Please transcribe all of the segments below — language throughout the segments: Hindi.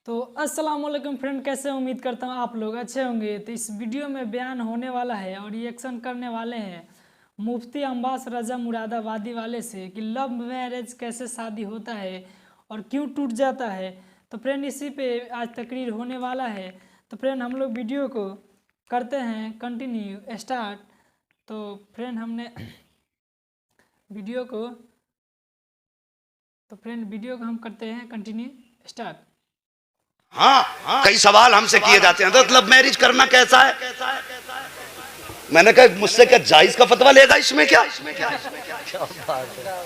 तो अस्सलाम वालेकुम फ्रेंड, कैसे उम्मीद करता हूँ आप लोग अच्छे होंगे। तो इस वीडियो में बयान होने वाला है और रिएक्शन करने वाले हैं मुफ्ती अब्बास रजा मुरादाबादी वाले से कि लव मैरिज कैसे शादी होता है और क्यों टूट जाता है। तो फ्रेंड इसी पे आज तकरीर होने वाला है। तो फ्रेंड हम लोग वीडियो को करते हैं कंटिन्यू स्टार्ट। तो फ्रेंड हमने वीडियो को हम करते हैं कंटिन्यू स्टार्ट। हाँ, कई सवाल हमसे किए जाते हैं, तो लव मैरिज करना कैसा है। मैंने कहा मुझसे क्या जायज का फतवा लेगा इसमें क्या।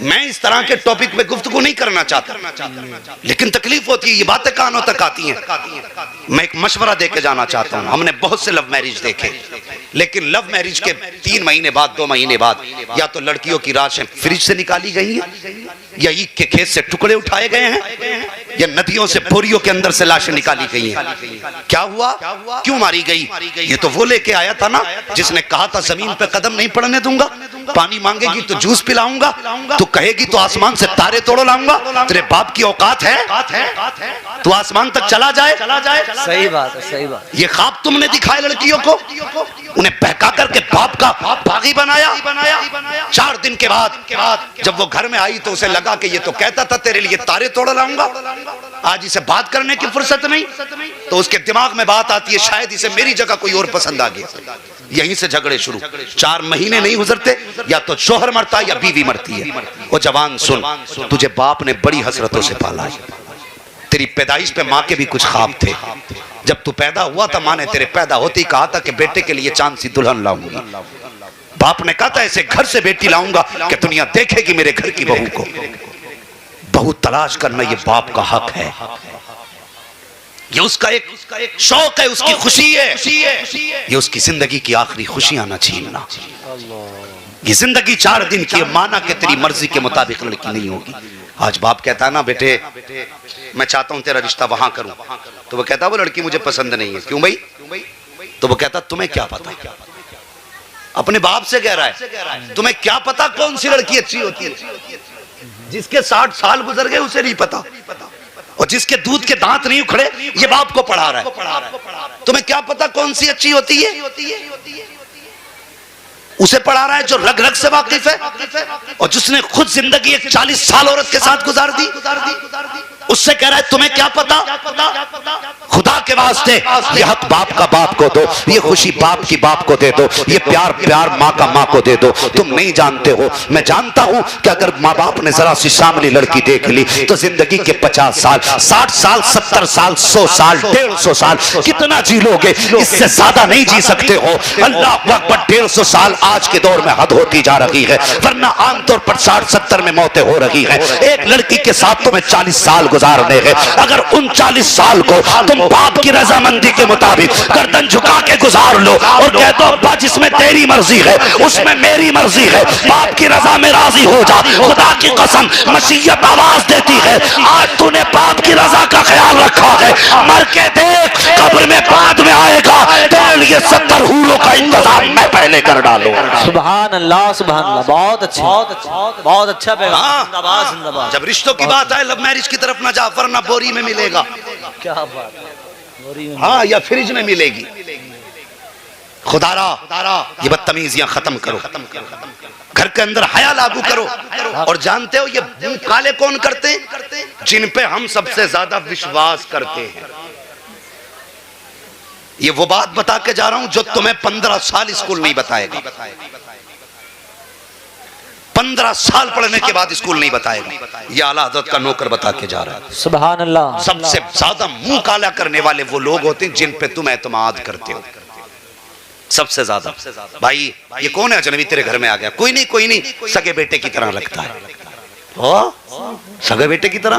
मैं इस तरह के टॉपिक पे गुफ्तगू नहीं करना चाहता, लेकिन तकलीफ होती है, ये बातें कानों तक आती हैं। मैं एक मशवरा देके जाना चाहता हूँ। हमने बहुत से लव मैरिज देखे, लेकिन लव मैरिज के 3 महीने बाद 2 महीने बाद या तो लड़कियों की राशें फ्रिज से निकाली गई हैं, या ईख के खेत से टुकड़े उठाए गए हैं, या नदियों से बोरियों के अंदर से लाशें निकाली गई हैं। क्या हुआ, क्यों मारी गई? ये तो वो लेके आया था ना जिसने कहा था जमीन पे कदम नहीं पड़ने दूंगा, पानी मांगेगी तो जूस पिलाऊंगा, तो कहेगी तो आसमान से तारे तोड़ लाऊंगा। तेरे बाप की औकात है तू आसमान तक चला जाए। सही बात है, सही बात। ये ख्वाब तुमने दिखाए लड़कियों को, उन्हें बहका करके बाप का बागी बनाया। 4 दिन के बाद जब वो घर में आई तो उसे लगा कि ये तो कहता था तेरे लिए तारे तोड़ लाऊंगा, आज इसे बात करने की फुर्सत नहीं। तो उसके दिमाग में बात आती है शायद इसे मेरी जगह कोई और पसंद आ गया। यहीं से झगड़े शुरू। 4 महीने नहीं गुजरते या तो शोहर मरता या बीवी मरती है। वो जवान सुन, तुझे बाप ने बड़ी हसरतों से पाला है। तेरी पैदाइश पे माँ के भी कुछ ख्वाब थे। जब तू पैदा हुआ था माँ ने तेरे पैदा होते ही कहा था कि बेटे के लिए चांद सी दुल्हन लाऊंगी। बाप ने कहा था ऐसे घर से बेटी लाऊंगा कि दुनिया देखेगी मेरे घर की बहू को। बहू तलाश करना ये बाप का हक है, ये उसका एक शौक है, उसकी खुशी है। ये उसकी जिंदगी की आखिरी खुशियां ना छीनना। ये जिंदगी 4 दिन की, माना कि तेरी मर्जी के मुताबिक लड़की नहीं होगी। आज बाप कहता है ना बेटे मैं चाहता हूं तेरा रिश्ता वहां करूं, तो वो कहता वो लड़की मुझे पसंद नहीं है। क्यों भाई? तो वो कहता तुम्हें क्या पता। अपने बाप से कह रहा है तुम्हें क्या पता कौन सी लड़की अच्छी होती है। जिसके 60 साल गुजर गए उसे नहीं पता, और जिसके दूध के दांत नहीं उखड़े ये बाप को पढ़ा रहा है। तुम्हें क्या पता कौन सी अच्छी होती है। उसे पढ़ा रहा है जो रग रग से वाकिफ है, और जिसने खुद जिंदगी एक 40 साल औरत के साथ गुजार दी, उससे कह रहा है तुम्हें क्या पता। खुदा के वास्ते ये हक बाप का बाप को दो, ये खुशी बाप की बाप को दे दो, ये प्यार प्यार माँ का माँ को दे दो। तुम नहीं जानते हो, मैं जानता हूं कि अगर माँ बाप ने जरा सी सामने लड़की देख ली तो जिंदगी के 50 साल 60 साल 70 साल 100 साल 150 साल कितना जी लोगे, इससे ज्यादा नहीं जी सकते हो। अल्लाह अकबर, 150 साल आज के दौर में हद होती जा रही है, वरना आमतौर पर 60-70 में मौतें हो रही है। एक लड़की के साथ तुम्हें 40 साल गुजारने हैं। अगर उन 40 साल को तुम बाप की रजामंदी के मुताबिक गर्दन झुका के गुजार लो और कह दो अब्बा जिसमें तेरी मर्जी है उसमें मेरी मर्जी है, बाप की रजा में राजी हो जा। खुदा की कसम मसीयत आवाज देती है आज तूने बाप की रजा का ख्याल रखा है, मर के देख कब्र में बाद में आएगा तेरे लिए 70 हूरों का इंतजाम मैं पहले कर डालूं। सुभान अल्लाह, सुभान अल्लाह। बहुत अच्छा, बहुत अच्छा पैगाम। जिंदाबाद, जिंदाबाद। जब रिश्तों की बात आए लव मैरिज की तरफ ना जा, वरना बोरी में मिलेगा। क्या बात है, बोरी में हाँ, या फ्रिज में मिलेगी। खुदारा ये बदतमीजियां खत्म करो, घर के अंदर हया लागू करो। और जानते हो ये मुंह काले कौन करते हैं? जिन पे हम सबसे ज्यादा विश्वास करते हैं। ये वो बात बता के जा रहा हूं जो तुम्हें 15 साल स्कूल नहीं बताएगा, 15 साल पढ़ने के बाद स्कूल नहीं बताएगा। ये आला हज़रत का नौकर बता के जा रहा है। सुभान अल्लाह। सबसे ज्यादा मुंह काला करने वाले वो लोग होते हैं जिन पे तुम एतमाद करते हो। सबसे ज्यादा भाई ये कौन है अजनबी तेरे घर में आ गया? कोई नहीं, सगे बेटे की तरह लगता है। सगे बेटे की तरह?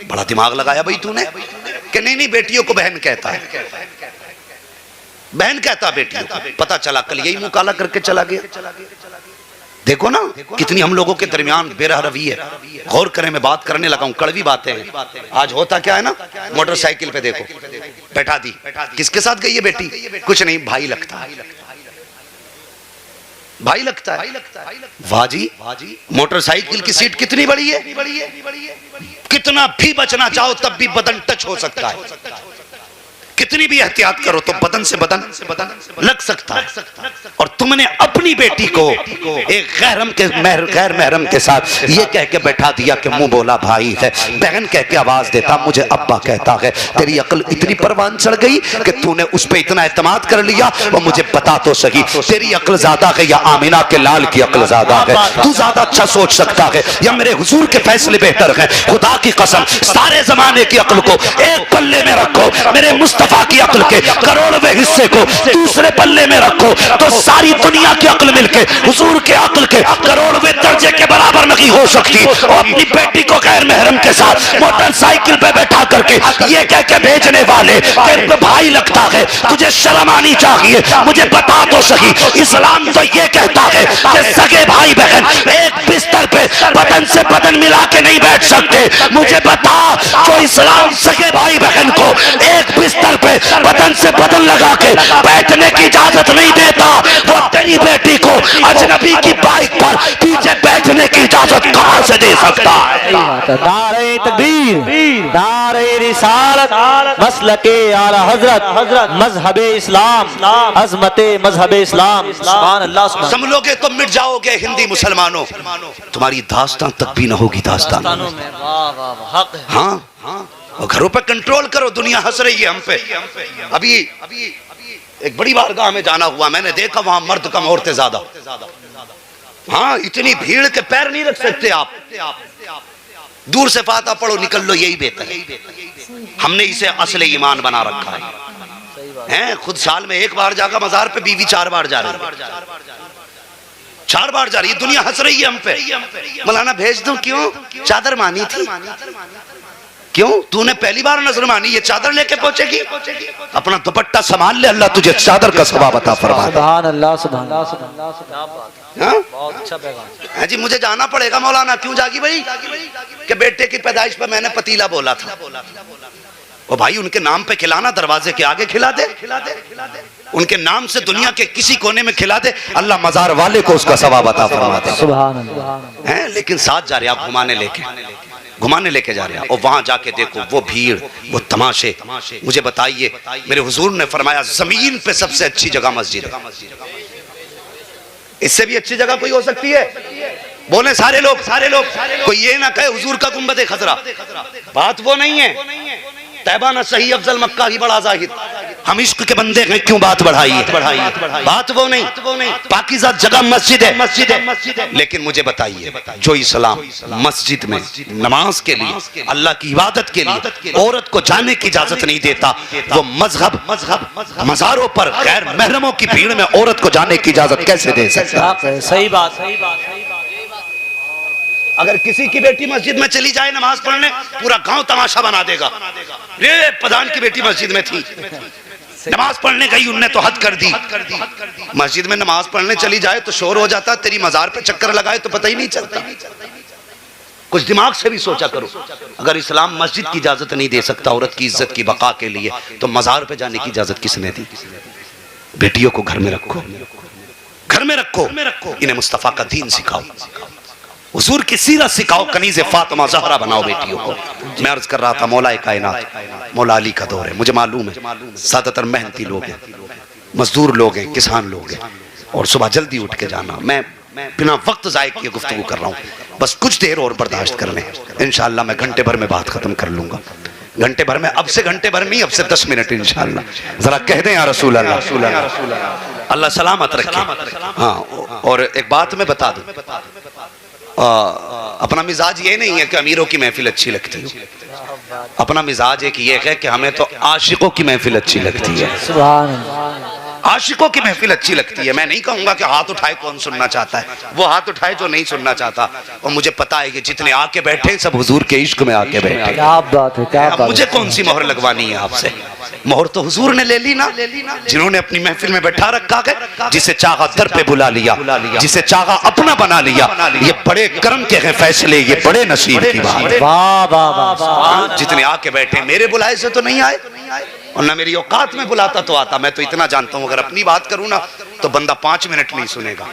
बड़ा दिमाग लगाया भाई तूने कि नहीं बेटियों को बहन कहता है, बहन कहता बेटियों को। पता चला कल यही मुंह काला करके चला गया। देखो ना कितनी हम लोगों के दरमियान बेरहरवी है। गौर करें, मैं बात करने लगा हूं, कड़वी बातें हैं। आज होता क्या है ना, मोटरसाइकिल पे देखो बैठा दी, किसके साथ गई है बेटी? कुछ नहीं, भाई लगता है। भाई लगता है। वाह जी, मोटरसाइकिल की सीट कितनी बड़ी है, कितना भी बचना चाहो तब भी बदन टच हो सकता है, कितनी भी एहतियात करो तो बदन से बदन लग सकता है। और तुमने अपनी बेटी को एक गैर महरम के साथ ये कह के बैठा दिया कि मुंह बोला भाई है, बहन कह के आवाज देता मुझे अब्बा कहता है। तेरी अक्ल इतनी परवान चढ़ गई कि तूने उस पे इतना एतमाद कर लिया। और मुझे बता तो सही, तेरी अक्ल ज्यादा है या आमिना के लाल की अक्ल ज्यादा है? तू ज्यादा अच्छा सोच सकता है या मेरे हुजूर के फैसले बेहतर हैं? खुदा की कसम, सारे जमाने की अक्ल को एक पल्ले में रखो, मेरे मुस्तफा की अक्ल के करोड़वें हिस्से को दूसरे पल्ले में रखो, तो सारी दुनिया की अक्ल मिलके हुजूर के अक्ल के करोड़वें दर्जे के बराबर नहीं हो सकती। और अपनी बेटी को गैर महरम के साथ मोटरसाइकिल पे बैठा करके ये कह के भेजने वाले तेरे भाई लगता है, तुझे शर्म आनी चाहिए। मुझे बता तो सही, इस्लाम तो ये कहता है कि सगे भाई बहन एक बिस्तर पे बदन से बदन मिला के नहीं बैठ सकते। मुझे बता, जो इस्लाम सगे भाई बहन को एक बिस्तर पे बदन से बदन लगा के बैठने की इजाजत नहीं देता, वो तेरी बेटी को अजनबी की बाइक पर पीछे बैठने की इजाजत कहां से दे सकता है? नारे तकबीर, नारे रिसालत, मसलके आला हजरत, मजहबे इस्लाम, अजमते मजहबे इस्लाम। सुभान अल्लाह। समझोगे तो मिट जाओगे हिंदी मुसलमानों, तुम्हारी दास्तान तक भी न होगी दास्तानों में। हाँ, और घरों पे कंट्रोल करो, दुनिया हंस रही है हम पे। अभी एक बड़ी बारगाह में जाना हुआ, मैंने देखा वहां मर्द कम औरतें ज्यादा। हाँ, इतनी भीड़ के पैर नहीं रख सकते आप। दूर से फाता पढ़ो निकल लो, यही बेहतर है। हमने इसे असले ईमान बना रखा है। खुद साल में एक बार जाकर मजार पे, बीवी 4 बार जा रही है, 4 बार जा रही है। दुनिया हंस रही है हम पे। मौलाना भेज दूं? क्यों? चादर मानी थी। क्यों? तूने पहली बार नजर मानी, ये चादर लेके पहुंचेगी? अपना दुपट्टा संभाल ले, अल्लाह तुझे चादर का सवाब अता फरमा दे। सुभान अल्लाह, सुभान अल्लाह। बहुत अच्छा पैगाम जी। मुझे जाना पड़ेगा मौलाना। क्यों जागी भाई? कि बेटे की पैदाइश पर मैंने पतीला बोला था। ओ भाई, उनके नाम पे खिलाना, दरवाजे के आगे खिला दे, उनके नाम से दुनिया के किसी कोने में खिला दे, अल्लाह मजार वाले को उसका सवाब अता फरमा दे। सुभान अल्लाह। हैं, लेकिन साथ जा रहे आप, घुमाने लेके जा रहे हैं। और वहां जाके देखो वो भीड़, वो तमाशे। मुझे बताइए, मेरे हुजूर ने फरमाया जमीन पे सबसे अच्छी जगह मस्जिद है। इससे भी अच्छी जगह कोई हो सकती है? बोले सारे लोग। कोई ये ना कहे हुजूर का गुंबद खजरा। बात वो नहीं है। तैबा ना सही अफजल मक्का ही बड़ा जाहिद। हम इश्क के बंदे हैं, क्यों बात बढ़ाई? बात वो नहीं। पाकीज़ा जगह मस्जिद है। लेकिन मुझे बताइए, जो इस्लाम मस्जिद में नमाज के लिए, अल्लाह की इबादत के लिए औरत को जाने की इजाजत नहीं देता, वो मजहब मज़ारों पर गैर महरमों की भीड़ में औरत को जाने की इजाजत कैसे दे सकता है? सही बात। अगर किसी की बेटी मस्जिद में चली जाए नमाज पढ़ने, पूरा गांव तमाशा बना देगा। ये प्रधान की बेटी मस्जिद में थी, नमाज पढ़ने गई, उनने तो हद कर दी। मस्जिद में नमाज पढ़ने चली जाए तो शोर हो जाता, तेरी मजार पे चक्कर लगाए तो पता ही नहीं चलता। कुछ दिमाग से भी सोचा करो। अगर इस्लाम मस्जिद की इजाजत नहीं दे सकता औरत की इज्जत की बका के लिए, तो मजार पे जाने की इजाजत किसने दी? बेटियों को घर में रखो, इन्हें मुस्तफा का दीन सिखाओ, हुजूर की सीरत सिखाओ, कनीज़े फातिमा ज़हरा बनाओ बेटियों को। मैं अर्ज कर रहा था, मौला कायनात मौला अली का दौर है। मुझे मालूम है ज्यादातर मेहनती लोग हैं, मजदूर लोग हैं, किसान लोग हैं, और सुबह जल्दी उठ के जाना। मैं बिना वक्त ज़ाय किए गुफ्तगू कर रहा हूँ, बस कुछ देर और बर्दाश्त कर लें। इंशाअल्लाह मैं घंटे भर में बात खत्म कर लूंगा। घंटे भर में, अब से घंटे भर नहीं, अब से 10 मिनट इंशाअल्लाह। जरा कह दें या रसूल अल्लाह, अल्लाह सलामत रखे। हाँ, और एक बात मैं बता दूं, अपना मिजाज ये नहीं है कि अमीरों की महफिल अच्छी लगती है। अपना मिजाज एक ये है कि हमें तो आशिकों की महफिल अच्छी लगती है। सुभान अल्लाह। आशिकों की महफिल अच्छी लगती है। मैं नहीं कहूंगा कि हाथ उठाए कौन सुनना चाहता है, वो हाथ उठाए जो नहीं सुनना चाहता। और मुझे पता है कि जितने आके बैठे सब हुजूर के इश्क में आके बैठे। क्या बात है, क्या बात। मुझे कौन सी मोहर लगवानी है आपसे? मोहर तो हुजूर ने ले ली ना, जिन्होंने अपनी महफिल में बैठा रखा है। जिसे चाहा दर पे बुला लिया, जिसे चाहा अपना बना लिया। ये बड़े कर्म के हैं फैसले, ये बड़े नसीब की बात। वाह वाह वाह। जितने आके बैठे मेरे बुलाए से तो नहीं आए, और ना मेरी औकात में बुलाता तो आता। मैं तो इतना जानता हूं, अगर अपनी बात करूं ना तो बंदा 5 मिनट नहीं सुनेगा।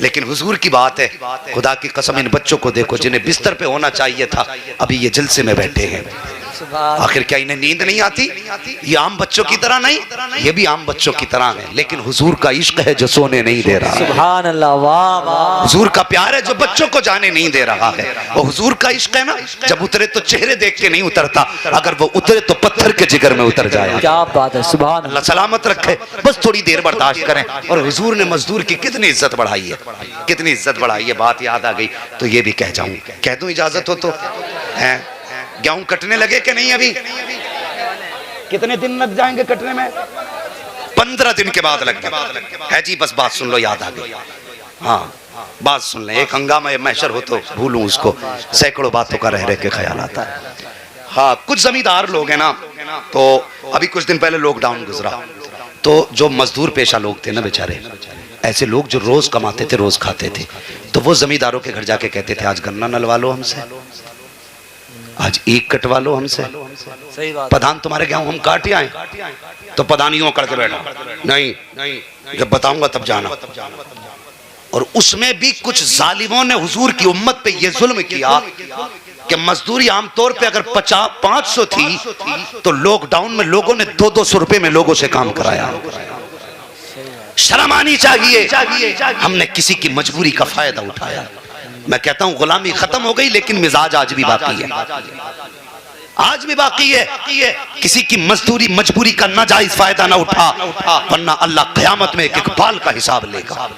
लेकिन हुजूर की बात है, खुदा की कसम इन बच्चों को देखो जिन्हें बिस्तर पे होना चाहिए था, अभी ये जलसे में बैठे हैं। आखिर क्या इन्हें नींद नहीं आती? ये आम बच्चों की तरह नहीं, ये भी आम बच्चों की तरह है, लेकिन हुजूर का इश्क है जो सोने नहीं दे रहा। सुभान अल्लाह, वाह वाह। हुजूर का प्यार है जो बच्चों को जाने नहीं दे रहा है। वो हुजूर का इश्क है ना, जब उतरे तो चेहरे देख के नहीं उतरता, अगर वो उतरे तो पत्थर के जिगर में उतर जाए। क्या बात है, सुभान अल्लाह सलामत रखे, बस थोड़ी देर बर्दाश्त करें। और हुजूर ने मजदूर की कितनी इज्जत बढ़ाई है, कितनी इज्जत बढ़ाई है। बात याद आ गई तो ये भी कह जाऊं, कह दूं इजाजत हो तो। है गेहूं कटने लगे कि नहीं? अभी कितने दिन लग जाएंगे कटने में? 15 दिन के बाद लग है जी। बस बात सुन लो, याद आ गई। हाँ बात सुन ले, एक हंगामा महशर हो तो भूलूं उसको, सैकड़ों बातों का रह रह के ख्याल आता है। हाँ कुछ जमींदार लोग हैं ना, तो अभी कुछ दिन पहले लॉकडाउन गुजरा, तो जो मजदूर पेशा लोग थे ना बेचारे, ऐसे लोग जो रोज कमाते थे रोज खाते थे, तो वो जमींदारों के घर जाके कहते थे आज गन्ना नलवा लो हमसे, आज ईख कटवा लो हमसे। सही बात। प्रधान तुम्हारे गेहूं हम काट आए, तो प्रधान यूं करके बैठा, नहीं जब बताऊंगा तब जाना। और उसमें भी कुछ जालिमों ने हुजूर की उम्मत पे ये जुल्म किया कि मजदूरी आमतौर पे अगर 500 थी तो लॉकडाउन में लोगों ने 200 रुपए में लोगों से काम कराया। शर्म आनी चाहिए, हमने किसी की मजबूरी का फायदा उठाया। मैं कहता हूं गुलामी खत्म हो गई, लेकिन मिजाज आज भी बाकी है, आज भी बाकी है। किसी की मजबूरी का नाजायज फायदा ना उठा, वरना अल्लाह क़यामत में एक एक बाल का हिसाब लेगा।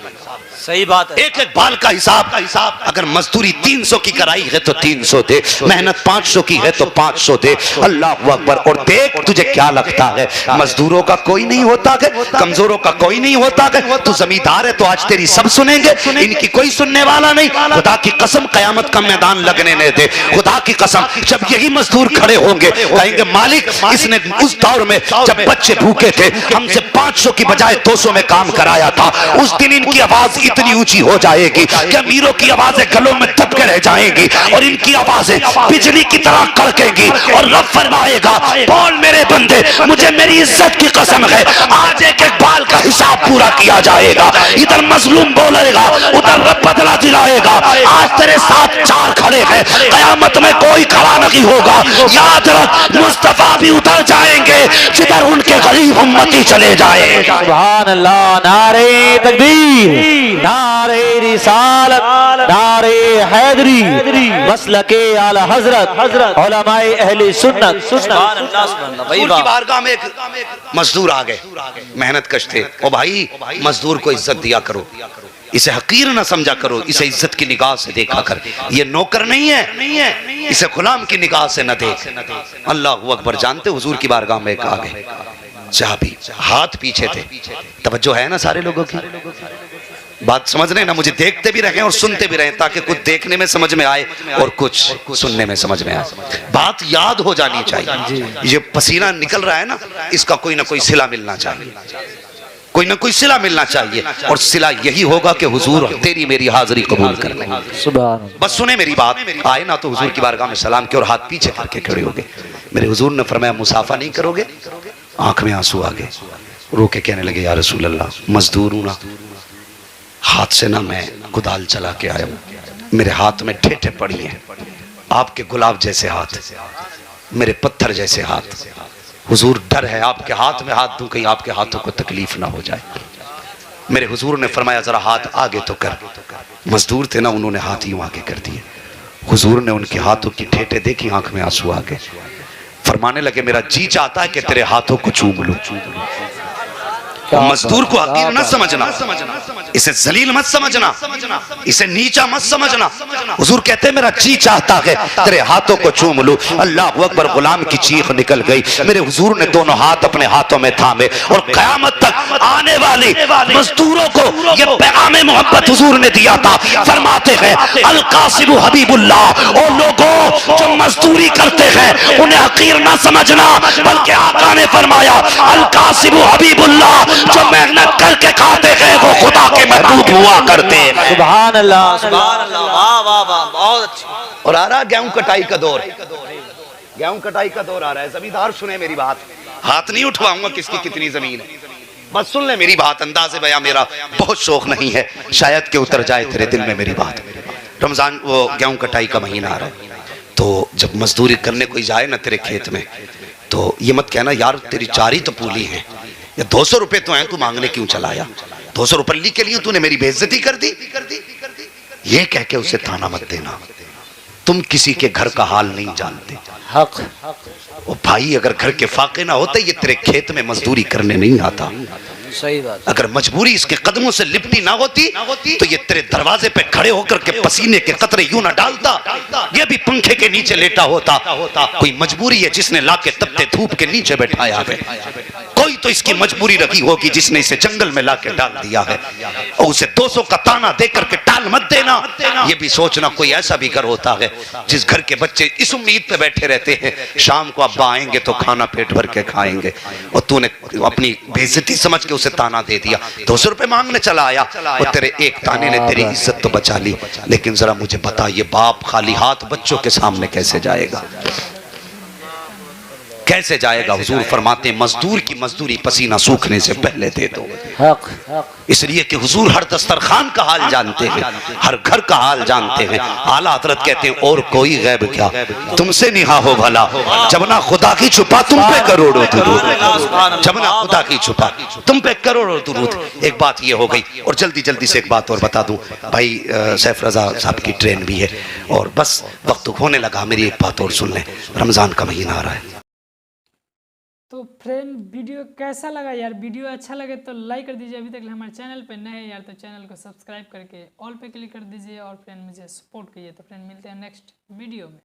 सही बात है, एक एक बाल का हिसाब। अगर मजदूरी 300 की कराई है तो 300 दे, मेहनत 500 की है तो 500 दे। अल्लाह अकबर। और देख तुझे क्या लगता है मजदूरों का कोई नहीं होता है, कमजोरों का कोई नहीं होता है? तू जमींदार है तो आज तेरी सब सुनेंगे, इनकी कोई सुनने वाला नहीं। खुदा की कसम क़यामत का मैदान लगने न दे, खुदा की कसम। जब यही मजदूर खड़े होंगे कहेंगे मालिक इसने उस दौर में जब बच्चे भूखे थे हमसे 500 की बजाय 200 में काम कराया था, उस दिन इनकी आवाज इतनी ऊंची हो जाएगी कि अमीरों की आवाजें गलों में दब के रह जाएंगी और इनकी आवाजें बिजली की तरह कड़केंगी। और रब फरमाएगा बोल मेरे बंदे, मुझे मेरी इज्जत की कसम है आज एक एक बाल का हिसाब पूरा किया जाएगा। इधर मजलूम बोलेगा, उधर रब बदला दिलाएगा। आज तेरे साथ 4 खड़े हैं, क़यामत में कोई खड़ा नहीं होगा। याद रख मुस्तफा भी उतर जाएंगे जिधर उनके गरीब उम्मती चले जाए। सुभान अल्लाह। नारे तकबीर, नारे रिसालत, नारे हैदरी, मसलके आला हजरत, उलमाए अहले सुन्नत। सुभान अल्लाह, सुभान अल्लाह। हुजूर की बारगाह में एक मजदूर आ गए, मेहनत कश थे। ओ भाई मजदूर को इज्जत दिया करो, इसे हकीर ना समझा करो, इसे इज्जत की निगाह से देखा कर। ये नौकर नहीं है, इसे गुलाम की निगाह से न देख। अल्लाह अकबर। जानते हुजूर की बारगाह में एक आ गए, चाबी हाथ पीछे थे। तवज्जो है ना सारे लोगों की? बात समझ रहे हैं ना? मुझे देखते भी रहे और सुनते भी रहे ताकि कुछ देखने में समझ में आए और कुछ सुनने में समझ में आए। बात याद हो जानी चाहिए। ये पसीना निकल रहा है ना, इसका कोई ना कोई सिला मिलना चाहिए, कोई ना कोई सिला मिलना चाहिए। और सिला यही होगा कि हुजूर तेरी मेरी हाजिरी कबूल कर लें। बस सुने मेरी बात। आए ना तो हुजूर की बारगाह में सलाम किया और हाथ पीछे करके खड़े हो गए। मेरे हुजूर ने फरमाया मुसाफा नहीं करोगे? आंख में आंसू आ गए, रो के कहने लगे या रसूल अल्लाह मजदूर हूं ना, हाथ से ना मैं कुदाल चला के आया हूं, मेरे हाथ में ठेठे पड़ी हैं, आपके गुलाब जैसे हाथ, मेरे पत्थर जैसे हाथ। हुजूर डर है आपके हाथ में हाथ दूं कहीं आपके हाथों को तकलीफ ना हो जाए। मेरे हुजूर ने फरमाया जरा हाथ आगे तो कर। मजदूर थे ना, उन्होंने हाथ यूं आगे कर दिए। हुजूर ने उनके हाथों की ठेठे देखी, आंख में आंसू आ गए। फरमाने लगे मेरा जी चाहता है कि तेरे हाथों को चूम लूं। मजदूर को हकीर न समझना, इसे जलील मत समझना, इसे नीचा मत समझना। हुजूर कहते मेरा जी चाहता है तेरे हाथों को चूम लूं। अल्लाह अकबर। गुलाम की चीख निकल गई। मेरे हुजूर ने दोनों हाथ अपने हाथों में थामे और कयामत तक आने वाले मजदूरों को ये पैगाम मोहब्बत हुजूर ने दिया था। फरमाते हैं अल कासिम हबीबुल्लाह, ओ लोगों जो मजदूरी करते हैं उन्हें हकीर न समझना, बल्कि आका ने फरमाया अल कासिम हबीबुल्लाह, जो मेहनत करके खाते हैं वो खुदा के महबूब हुआ करते हैं। सुभान अल्लाह, सुभान अल्लाह। वाह वाह वाह, बहुत अच्छी। और आ रहा गेहूं कटाई का दौर, गेहूं कटाई का दौर आ रहा है। जमींदार सुने मेरी बात, हाथ नहीं उठवाऊंगा किसकी कितनी जमीन है, बस सुन ले मेरी बात, अंदाज़े बयां मेरा बहुत शौक नहीं है, शायद के उतर जाए तेरे दिल में मेरी बात। रमजान वो गेहूं कटाई का महीना आ रहा है, तो जब मजदूरी करने कोई जाए ना तेरे खेत में, तो ये मत कहना यार तेरी 4 ही तो पूली हैं, या 200 रुपए तो हैं, तू मांगने क्यों चला आया? 200 रुपये के लिए तूने मेरी बेइज्जती कर दी। ये कह के उसे ताना मत देना, तुम किसी के घर का हाल नहीं जानते। हक ओ भाई, अगर घर के फाके ना होते ये तेरे खेत में मजदूरी करने नहीं आता। सही बात। अगर मजबूरी इसके कदमों से लिपटी ना होती तो ये तेरे दरवाजे पे खड़े होकर के पसीने के कतरे यूं ना डालता, ये भी पंखे के नीचे लेटा होता। कोई मजबूरी है जिसने लाके तपते धूप के नीचे बैठाया है, कोई तो इसकी मजबूरी रखी होगी जिसने इसे जंगल में लाके डाल दिया है। और उसे 200 का ताना देकर के टाल मत देना। ये भी सोचना कोई ऐसा भी घर होता है जिस घर के बच्चे इस उम्मीद पे बैठे रहते हैं शाम को अब्बा आएंगे तो खाना पेट भर के खाएंगे, और तूने अपनी बेइज्जती समझ के उसे ताना दे दिया। 200 रुपए मांगने चला आया और तेरे एक ताने ने तेरी इज्जत तो बचा ली, लेकिन जरा मुझे बता ये बाप खाली हाथ बच्चों के सामने कैसे जाएगा? कैसे जाएगा? हुजूर फरमाते हैं मजदूर की मजदूरी पसीना सूखने से पहले दे दो। इसलिए कि हुजूर हर दस्तरखान का हाल जानते हैं, हर घर का हाल जानते हैं। आला हजरत कहते हैं और कोई गैब क्या तुमसे निहा हो भला, जबना खुदा की छुपा तुम पे करोड़ों दुरूद, जबना खुदा की छुपा तुम पे करोड़ों दुरूद। एक बात ये हो गई, और जल्दी जल्दी से एक बात और बता दूं भाई, सैफ रजा साहब की ट्रेन भी है और बस वक्त होने लगा। मेरी एक बात और सुन लें, रमजान का महीना आ रहा है। तो फ्रेंड वीडियो कैसा लगा यार? वीडियो अच्छा लगे तो लाइक कर दीजिए, अभी तक हमारे चैनल पे नए हैं यार तो चैनल को सब्सक्राइब करके ऑल पे क्लिक कर दीजिए, और फ्रेंड मुझे सपोर्ट कीजिए। तो फ्रेंड मिलते हैं नेक्स्ट वीडियो में।